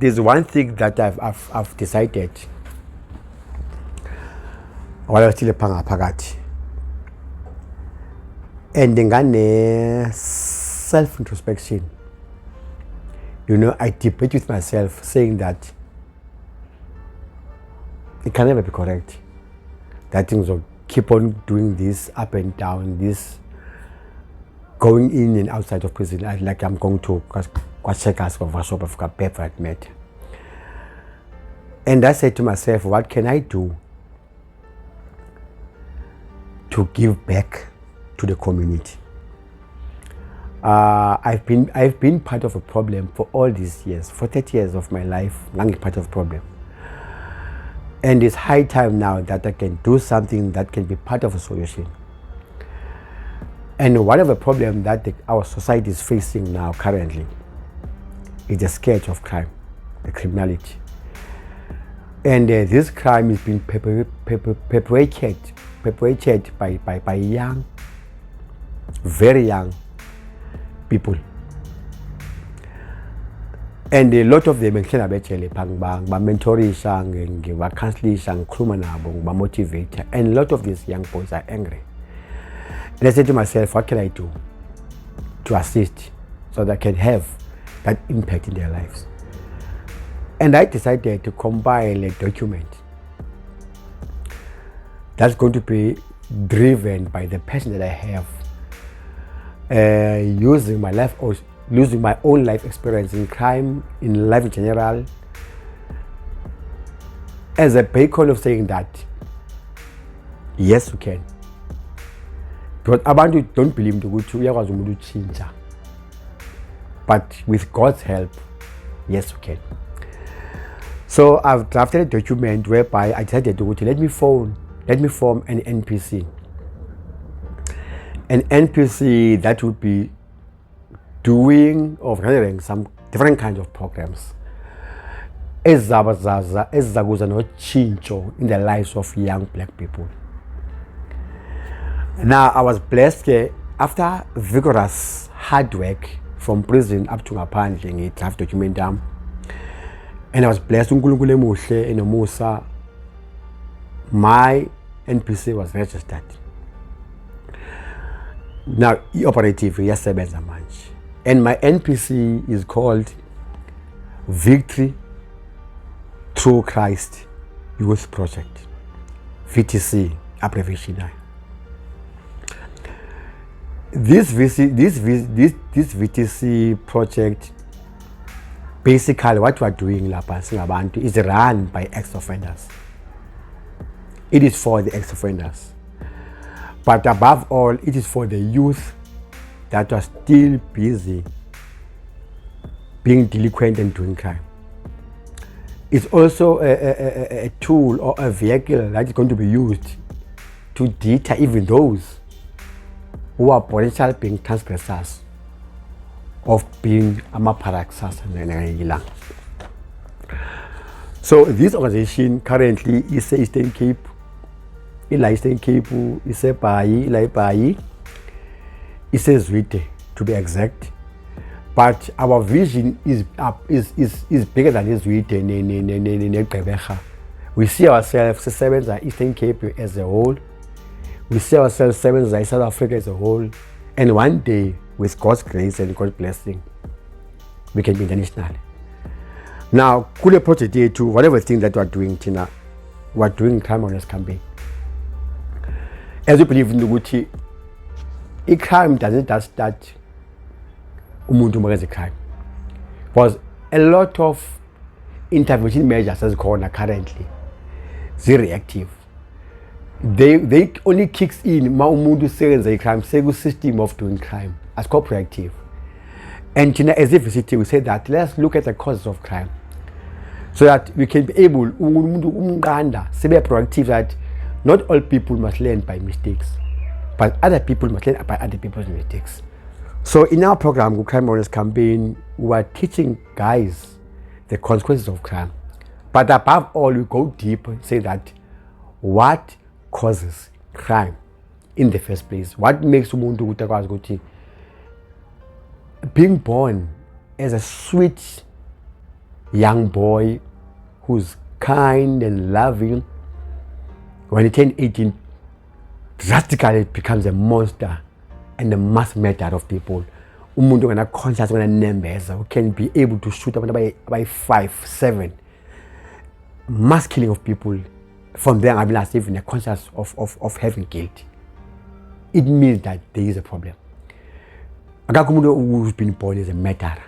there's one thing that I've decided while I was still phakathi, and ngane self-introspection. I debate with myself saying that it can never be correct. That things will keep on doing this up and down, this going in and outside of prison, like I'm going to checkers for a shop of paper at matter. And I said to myself, what can I do to give back to the community? I've been part of a problem for all these years. For 30 years of my life, I'm part of a problem. And it's high time now that I can do something that can be part of a solution. And one of the problems that our society is facing now currently is the scourge of crime, the criminality. And this crime is being perpetrated by young, very young people. And a lot of them ngihlala betshele ba-mentorisha, ngiba-counselisha, ngikhuluma nabo, ngiba-motivate, and a lot of these young boys are angry. And I said to myself, what can I do to assist so that I can have that impact in their lives? And I decided to compile a document that's going to be driven by the passion that I have, using my own life experience in crime, in life in general, as a beacon of saying that yes, you can. Because abantu don't believe ukuthi uyakwazi umuntu utshintsha, but with God's help, yes, you can. So I've drafted a document whereby I decided to let me form an NPC. An NPC that would be doing or running some different kinds of programs ezizakuza notshintsho in the lives of young black people. Now I was blessed after vigorous hard work from prison up to ngaphandle ngi-draft document yami, and I was blessed uNkulunkulu emuhle enomusa, my NPC was registered. Now i-operative iyasebenza manje, and my NPC is called Victory Through Christ Youth Project, VTC abbreviation. This VTC project, basically what we are doing lapha singabantu is run by ex-offenders. It is for the ex-offenders, but above all, it is for the youth that are still busy being delinquent and doing crime. It's also a tool or a vehicle that is going to be used to deter even those who are potential being transgressors of being amaparaxas. So this organization currently is Eastern Cape, Eastern Cape, is a Bayi, is a Zwide to be exact. But our vision is bigger than this Zwide. We see ourselves as Eastern Cape as a whole. We see ourselves as South Africa as a whole, and one day, with God's grace and God's blessing, we can be international. Now, Kule Project to whatever thing that we're doing, Tina, we're doing crime awareness campaign. As we believe in the Gucci, a crime doesn't just start a crime. Because a lot of intervention measures as called currently, they're reactive. They only kicks in ma umuntu sekenza a crime, system of doing crime as cooperative. And as if we say that let's look at the causes of crime, so that we can be able to be proactive, that not all people must learn by mistakes, but other people must learn by other people's mistakes. So in our program, Crime Awareness Campaign, we are teaching guys the consequences of crime. But above all, we go deep and say that what causes crime in the first place? What makes umuntu ukuthi being born as a sweet young boy who's kind and loving, when he turns 18, drastically becomes a monster and a mass murderer of people. Umuntu ngana conscious ngana nembeza who can be able to shoot abantu by 5, 7, mass killing of people. From there, I've lost even a conscious of having guilt. It means that there is a problem. Akakumuntu who's been born is a murderer,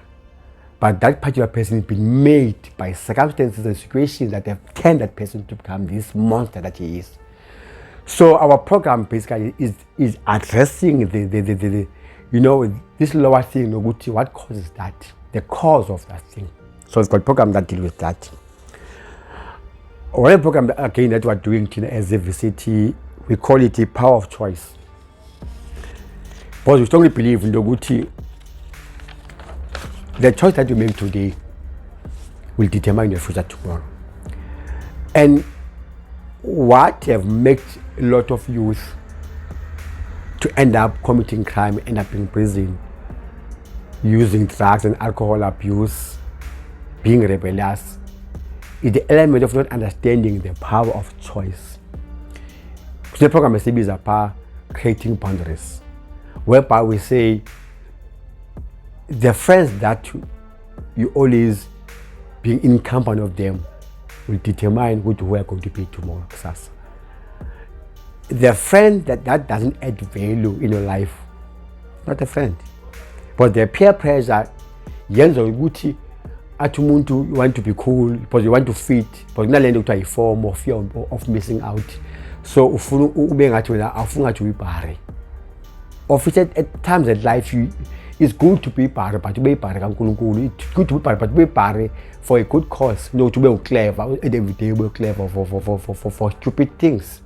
but that particular person has been made by circumstances and situations that have turned that person to become this monster that he is. So our program basically is addressing the this lower thing, what causes that, the cause of that thing. So it's got a program that deals with that. One program again that we're doing as a VCT, we call it the power of choice. Because we strongly believe in the choice that you make today will determine your future tomorrow. And what have made a lot of youth to end up committing crime, end up in prison, using drugs and alcohol abuse, being rebellious, is the element of not understanding the power of choice. The program is about creating boundaries, whereby we say the friends that you always being in company of them will determine who you are going to be tomorrow. The friend that doesn't add value in your life, not a friend. But the peer pressure, yenza ukuthi athi umuntu you want to be cool, because you want to fit, but kunalento kuthiwa yi-form or fear of missing out. So ufuna ube ngathi wena awufuna ngathi uyibhare. Of which at times in life it's good to be bhare, but ube ibhare kaNkulunkulu. It's good to be bhare, but ube ibhare for a good cause. To be clever, every day be clever for stupid things.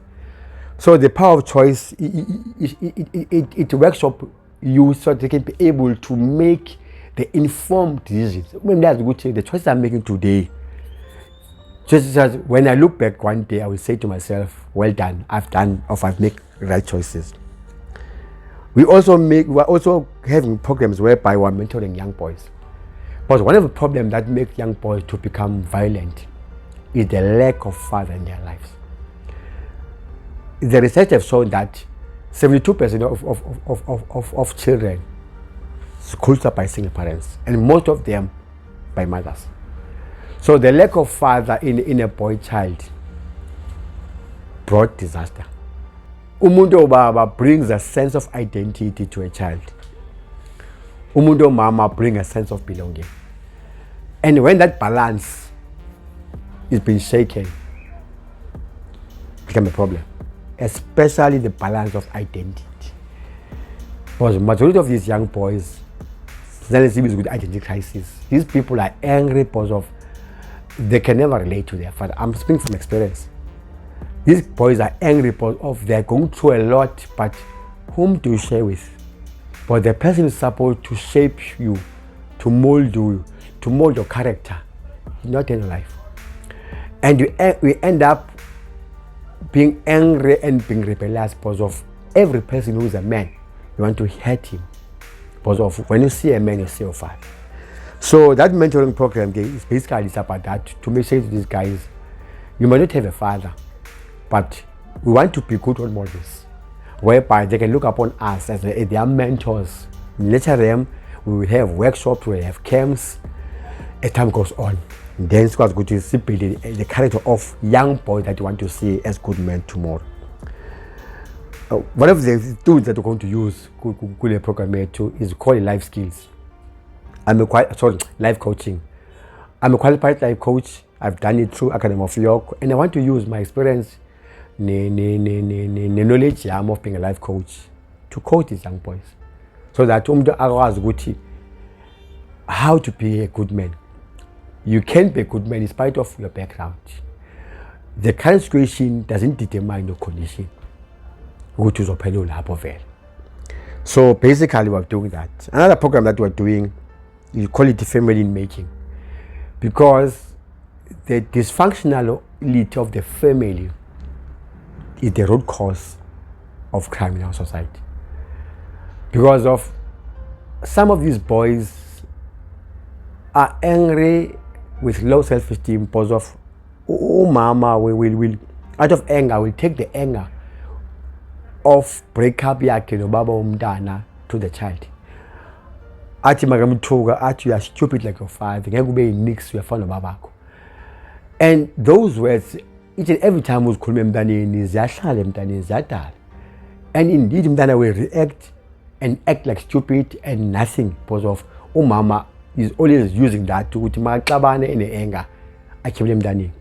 So the power of choice, it works up you so they can be able to make the informed decisions. When that's a good thing, the choices I'm making today, just as when I look back one day, I will say to myself, well done, I've made right choices. We're also having programs whereby we're mentoring young boys. But one of the problems that makes young boys to become violent is the lack of father in their lives. The research has shown that 72% of children schools up by single parents, and most of them by mothers. So the lack of father in a boy child brought disaster. Umuntu baba brings a sense of identity to a child. Umuntu mama brings a sense of belonging. And when that balance is being shaken, it becomes a problem. Especially the balance of identity. Because the majority of these young boys with identity crisis. These people are angry because they can never relate to their father. I'm speaking from experience. These boys are angry because they're going through a lot, but whom do you share with? But the person is supposed to shape you, to mold you, to mold your character, not in your life. And we end up being angry and being rebellious because of every person who is a man. You want to hurt him because of when you see a man, you see your father. So that mentoring program is basically about that, to make sure to these guys, you might not have a father, but we want to be good role models, whereby they can look upon us as their mentors. Later them, we will have workshops, we will have camps, as time goes on. And then it's good to see the character of young boys that you want to see as good men tomorrow. One of the tools that we're going to use the program too is called life skills. Life coaching. I'm a qualified life coach. I've done it through Academy of York, and I want to use my experience, knowledge of being a life coach, to coach these young boys, so that how to be a good man. You can be a good man in spite of your background. The current situation doesn't determine your condition. So basically we're doing that. Another program that we're doing, you call it the family in making, because the dysfunctionality of the family is the root cause of crime in our society. Because of some of these boys are angry with low self-esteem because of umama will out of anger will take the anger of breakup yakhe nobaba umntana to the child. Athi makamthuka athi you are stupid like your father, ngeke ube yinix uyafana nobabakho. And those words each and every time uzikhuluma emntaneni ziyahlala emntaneni ziyadala. And indeed umntana will react and act like stupid and nothing because of umama is always using that ukuthi maxabane ene-anger akhiphe emntaneni.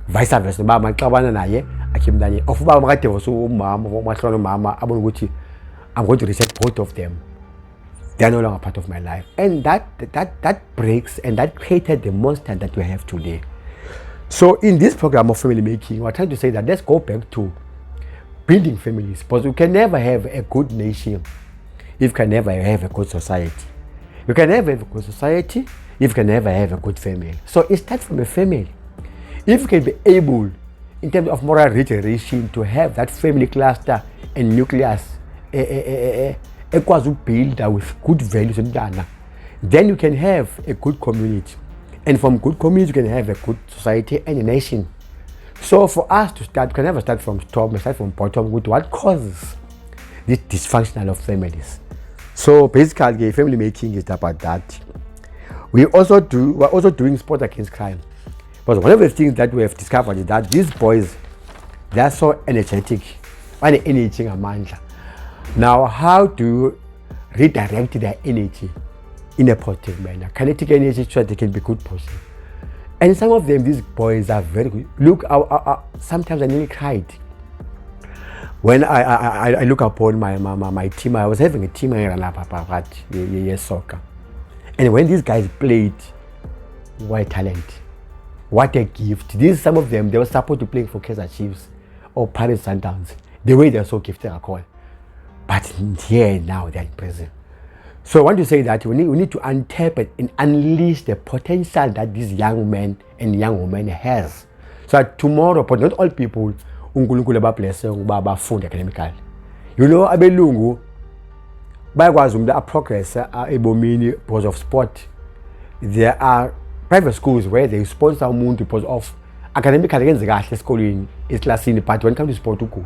Vice versa, baba maxabana naye akhiphe emntaneni. Of ubaba makadivose umama mahlona umama abone ukuthi I'm going to reset both of them. They are no longer part of my life. And that breaks and that created the monster that we have today. So in this program of family making, we're trying to say that let's go back to building families, because you can never have a good nation if you can never have a good society. You can never have a good society if you can never have a good family. So it starts from a family. If you can be able, in terms of moral regeneration, to have that family cluster and nucleus ekwazi build with good values, then you can have a good community. And from good community, you can have a good society and a nation. So for us to start, we can never start from top, we start from bottom with what causes this dysfunctional of families. So basically, family making is about that. We're also doing sport against crime. But one of the things that we have discovered is that these boys, they are so energetic, and energy amandla. Now, how do you redirect their energy in a positive manner? Kinetic energy so that they can be good person. And some of them, these boys are very good. Look, sometimes I nearly cried when I look upon my team. I was having a team in soccer, and when these guys played, what a talent, what a gift. These some of them, they were supposed to play for Kaizer Chiefs or Paris Sundowns. The way they're so gifted, I call. But here now they're in prison. So I want to say that we need to untap it and unleash the potential that these young men and young women has. So that tomorrow, but not all people, uNkulunkulu abablesse ukuba bafunde academically. You know, abelungu bayakwazi umuntu progress ebomini because of sport. There are private schools where they sponsor umuntu because of academically kenze kahle esikolweni esiclassini, but when it comes to sport good.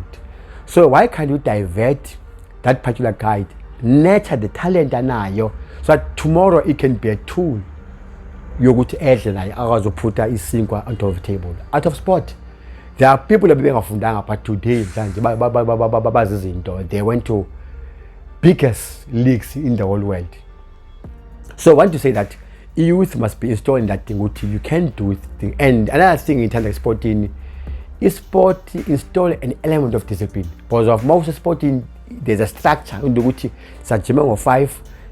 So why can't you divert that particular guide, nurture the talent anayo, so that tomorrow it can be a tool yokuthi edle naye akazophuta isinkwa onto the table. Out of sport, there are people that bengafundanga but today they went to biggest leagues in the whole world. So I want to say that youth must be installed in that thing. You can do thing. And another thing in terms of sporting is sport install an element of discipline. Because of most sporting, there's a structure. Unduguti sajima ngo 5,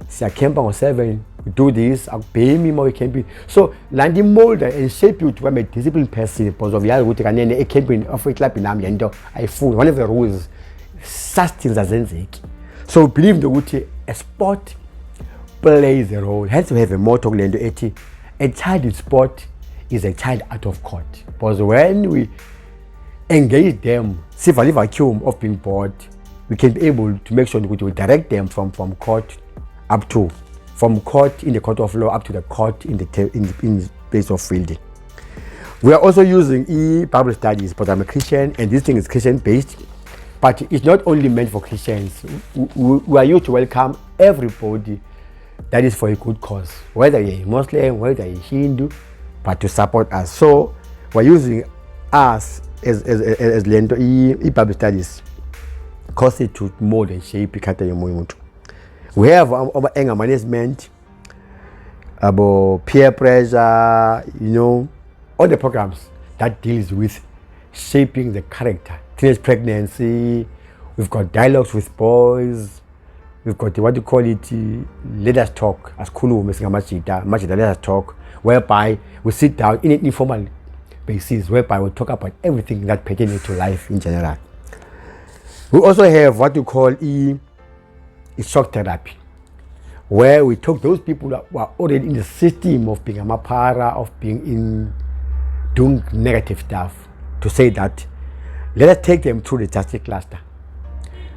siyakempa ngo 7. We do this. Pay me more. Can be so. Landi mold and shape you to become a disciplined person. Because of yala guti kanene a camping of a club in Amiendo. I fool. One of the rules, such things as enzeki. So believe the guti a sport plays a role. Hence we have a motto lendo eti. A child in sport is a child out of court. Because when we engage them, see a vacuum of being bored, we can be able to make sure that we direct them from court up to, from court in the court of law up to the court in the place of fielding. We are also using Bible studies, but I'm a Christian and this thing is Christian based, but it's not only meant for Christians. We are used to welcome everybody that is for a good cause, whether you're a Muslim, whether you're a Hindu, but to support us. So we're using us as lento Bible studies cause it to mold and shape ikata yomuntu. We have our anger management, about peer pressure, all the programs that deals with shaping the character. Teenage pregnancy, we've got dialogues with boys, we've got what you call it, let us talk, as Kulu Machida, let us talk, whereby we sit down in an informal basis, whereby we talk about everything that pertains to life in general. We also have what you call shock therapy, where we talk those people that were already in the system of being a mapara, of being in doing negative stuff, to say that let us take them through the justice cluster.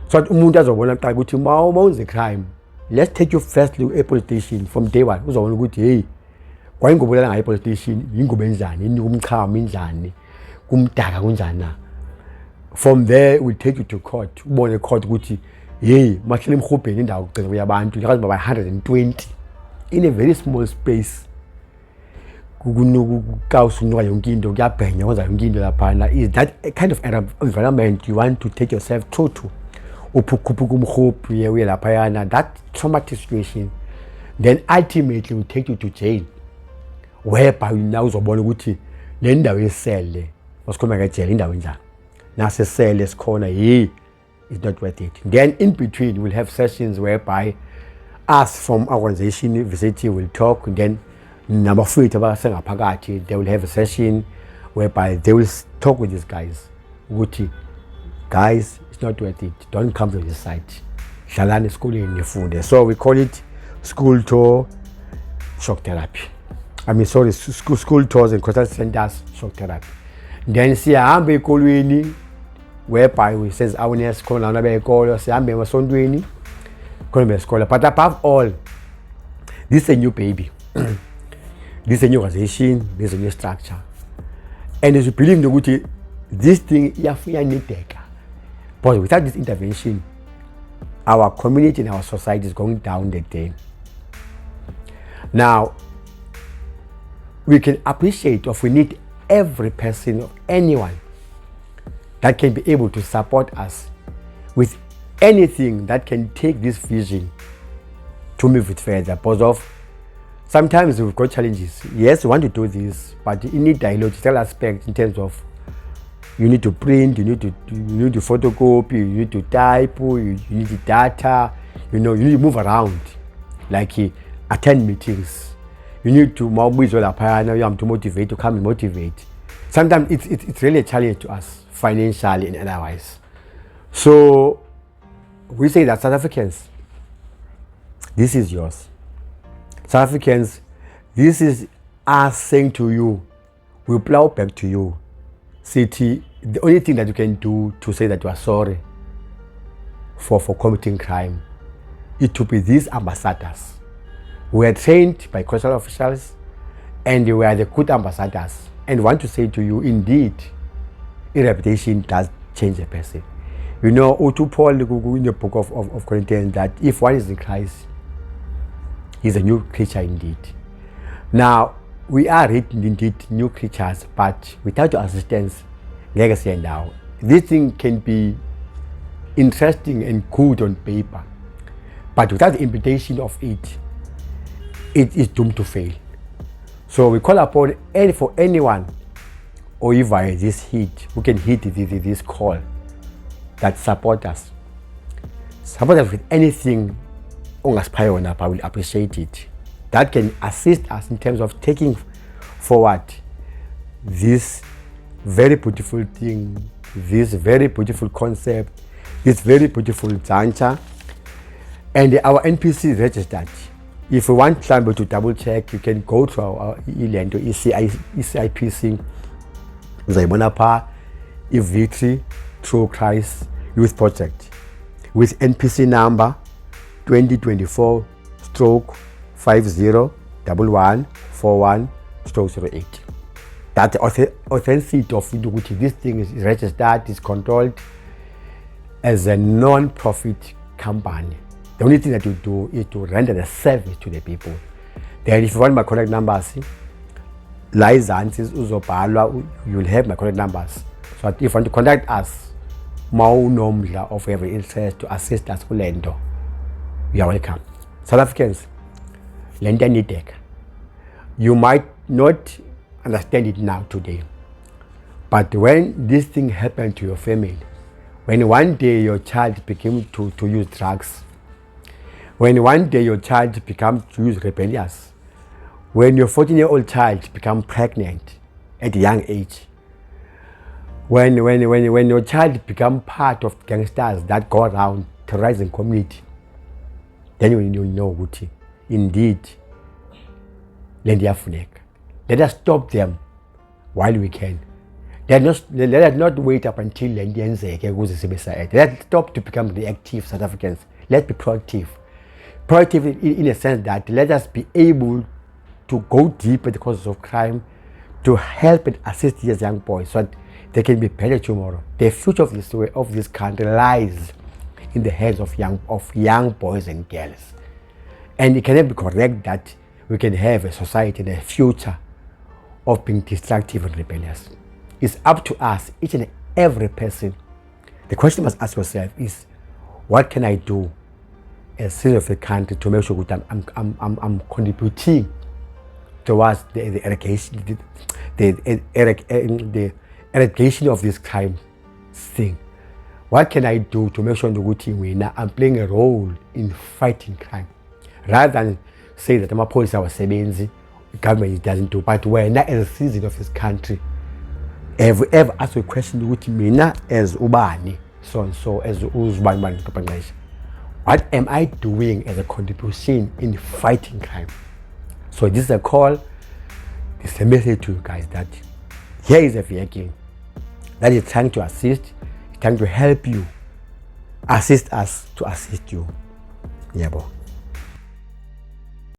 So that umuntu azobona ukuthi mawuyenza a crime, let's take you first to a police station from day one. Uzobona ukuthi hey, kwayingobulala ngayo police station ingobe enjani inika umchamo injani kumdaka kunjani na. From there we take you to court ubone court ukuthi hey mahlele emhubheni indawo kugcina kuyabantu likazi baba 120 in a very small space. Kunuka yonke into kuyabhenya kwenza yonke into lapha. Is that a kind of environment you want to take yourself through to? Uphukuphuka umhubhi uye lapha yana, that traumatic situation then ultimately will take you to jail, whereby now uzobona ukuthi le ndawo yesele wasikhuluma ngejele indawo enjani nasesele sikhona hey it's not worth it. Then in between we'll have sessions whereby us from organization visit will talk, and then nabafowethu abasengaphakathi they will have a session whereby they will talk with these guys ukuthi guys it's not worth it, don't come to this site, hlalani esikoleni nifunde. So we call it school tour shock therapy. School tours and consultation centers shock therapy. Then siyahamba ekolweni whereby we says awareness khona lana bekolo sihambe emasontweni khona besikole. But above all, this is a new baby. This is a new organization, this is a new structure. And as we believe ukuthi this thing iyanideka. But without this intervention, our community and our society is going down the drain. Now, we can appreciate or we need every person or anyone that can be able to support us with anything that can take this vision to move it further. Because of sometimes we've got challenges. Yes, we want to do this, but you need dialogical aspect in terms of you need to print, you need to photocopy, you need to type, you need the data, you need to move around, like attend meetings. You need to to motivate, to come and motivate. Sometimes it's really a challenge to us financially and otherwise. So we say that South Africans, this is yours. South Africans, this is us saying to you, we plow back to you. City, the only thing that you can do to say that you are sorry for committing crime is to be these ambassadors. We are trained by cultural officials and we are the good ambassadors, and want to say to you, indeed, a reputation does change a person. You know, to Paul in the book of Corinthians that if one is in Christ, he's a new creature indeed. Now, we are indeed new creatures, but without your assistance, legacy and now, this thing can be interesting and good on paper, but without the invitation of it is doomed to fail. So we call upon for anyone or if via this heat who can hit this call that support us with anything on Aspire on up. I will appreciate it. That can assist us in terms of taking forward this very beautiful thing, this very beautiful concept, this very beautiful juncture. And our NPC is registered. If you want somebody to double check, you can go to our e-lendo, ECIPC, Zaibonapa, Victory Through Christ Youth Project with NPC number 2024-501141-08. That the authenticity of this thing is registered, is controlled as a non-profit company. The only thing that you do is to render the service to the people. Then if you want my contact numbers, licenses, you'll have my contact numbers. So if you want to contact us, of every interest to assist us, you are welcome. South Africans, Lenda Nidek. You might not understand it now today, but when this thing happened to your family, when one day your child became to use drugs, when one day your child becomes to use rebellious, when your 14-year-old child becomes pregnant at a young age, when your child becomes part of gangsters that go around terrorizing community, then you know what indeed let us stop them while we can. Let us not wait up until let's stop to become reactive South Africans. Let's be proactive. Proactive in a sense that let us be able to go deep at the causes of crime, to help and assist these young boys so that they can be better tomorrow. The future of this country lies in the hands of young boys and girls. And it cannot be correct that we can have a society and a future of being destructive and rebellious. It's up to us, each and every person. The question you must ask yourself is, what can I do as citizen of the country to make sure that I'm contributing towards the eradication of this crime thing? What can I do to make sure that I'm playing a role in fighting crime? Rather than say that police are the government doesn't do, but when as a citizen of this country, have you ever asked a question with me as Ubani, so and so, as Uzban, what am I doing as a contribution in fighting crime? So this is a call, this is a message to you guys that here is a vehicle that is trying to assist, it's trying to help you, assist us to assist you. Yeah, boy.